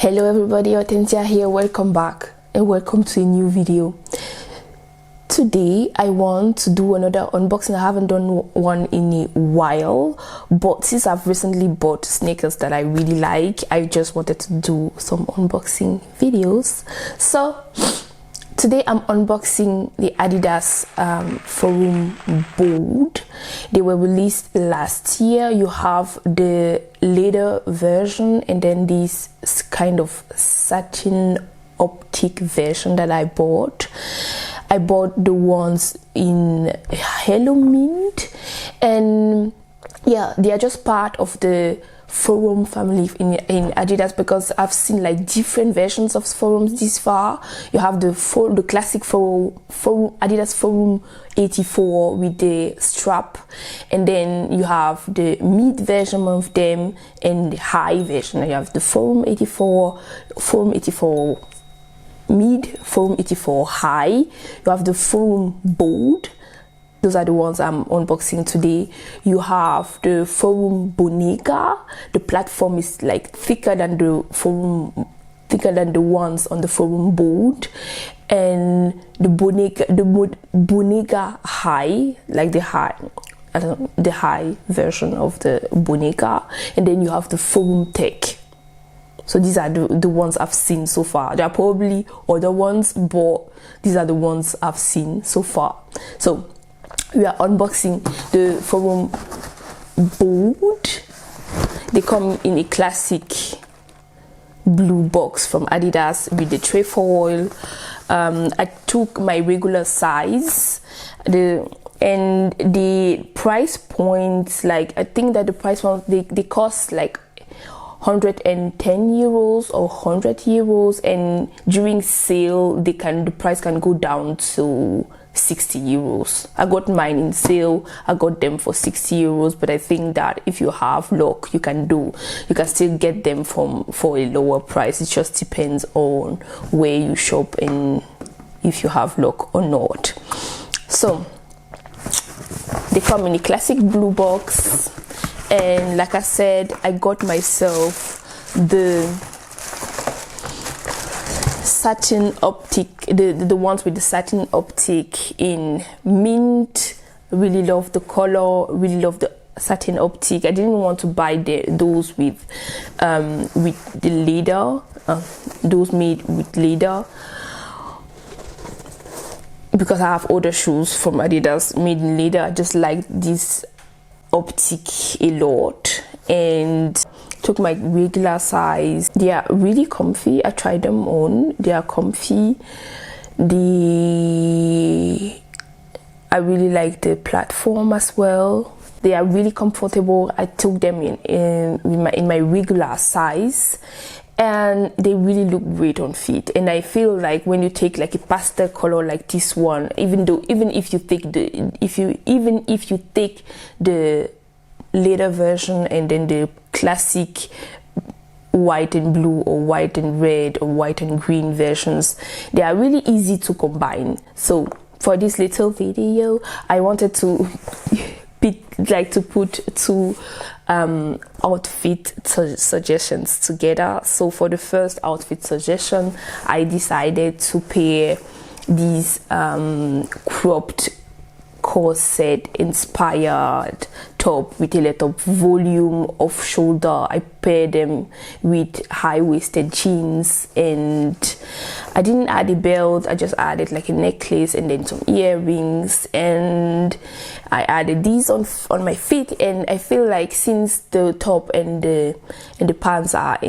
Hello everybody, Hortensia here. Welcome back and welcome to a new video. Today I want to do another unboxing. I haven't done one in a while, but since I've recently bought sneakers that I really like, I just wanted to do some unboxing videos. So today I'm unboxing the Adidas Forum board. They were released last year. You have the leather version and then this kind of satin optic version that I bought. I bought the ones in Hello Mint, and yeah, they are just part of the Forum family in Adidas, because I've seen like different versions of Forums this far. You have the classic Forum Adidas Forum 84 with the strap, and then you have the mid version of them and the high version. You have the Forum 84, Forum 84 mid, Forum 84 high. You have the Forum bold. Those are the ones I'm unboxing today. You have the Forum Bonega. The platform is like thicker than the ones on the Forum board, and the Bonega high, like the high version of the Bonega, and then you have the Forum Tech. So these are the ones I've seen so far. There are probably other ones, but these are the ones I've seen so far. So we are unboxing the Forum board. They come in a classic blue box from Adidas with the trefoil. I took my regular size. And the price points, like I think that the price point they cost like 110 euros or 100 euros, and during sale the price can go down to 60 euros. I got mine in sale. I got them for 60 euros, but I think that if you have luck, you can still get them for a lower price. It just depends on where you shop and if you have luck or not. So they come in a classic blue box, and like I said, I got myself the satin optic, the ones with the satin optic in mint. Really love the color, really love the satin optic. I didn't want to buy those with the leather, those made with leather, because I have other shoes from Adidas made in leather. I just like this optic a lot, and took my regular size. They are really comfy. I tried them on. They are comfy. I really like the platform as well. They are really comfortable. I took them in my regular size, and they really look great on feet. And I feel like when you take like a pastel color like this one, even if you take the leather version and then the classic white and blue or white and red or white and green versions, they are really easy to combine. So for this little video, I wanted to put two outfit suggestions together. So for the first outfit suggestion, I decided to pair these cropped corset inspired top with a lot of volume off shoulder. I paired them with high-waisted jeans, and I didn't add a belt. I just added like a necklace and then some earrings, and I added these on my feet. And I feel like since the top and the pants are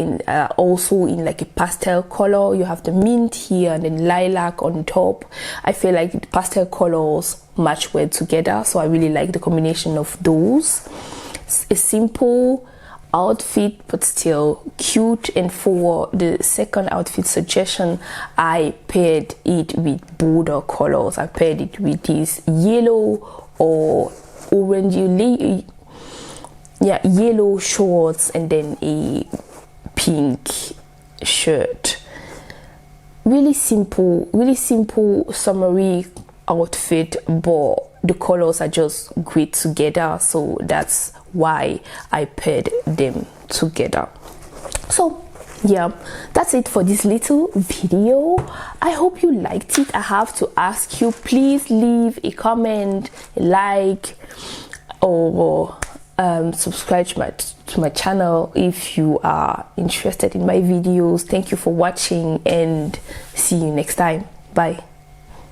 also in like a pastel color, you have the mint here and then lilac on top. I feel like the pastel colors match well together, so I really like the combination of those. It's a simple outfit but still cute. And for the second outfit suggestion, I paired it with bolder colors. I paired it with this yellow or orange, yellow shorts and then a pink shirt. Really simple summery outfit, but the colors are just great together, so that's why I paired them together. So yeah, that's it for this little video. I hope you liked it. I have to ask you, please leave a comment, a like, or subscribe to my channel if you are interested in my videos. Thank you for watching, and see you next time. Bye.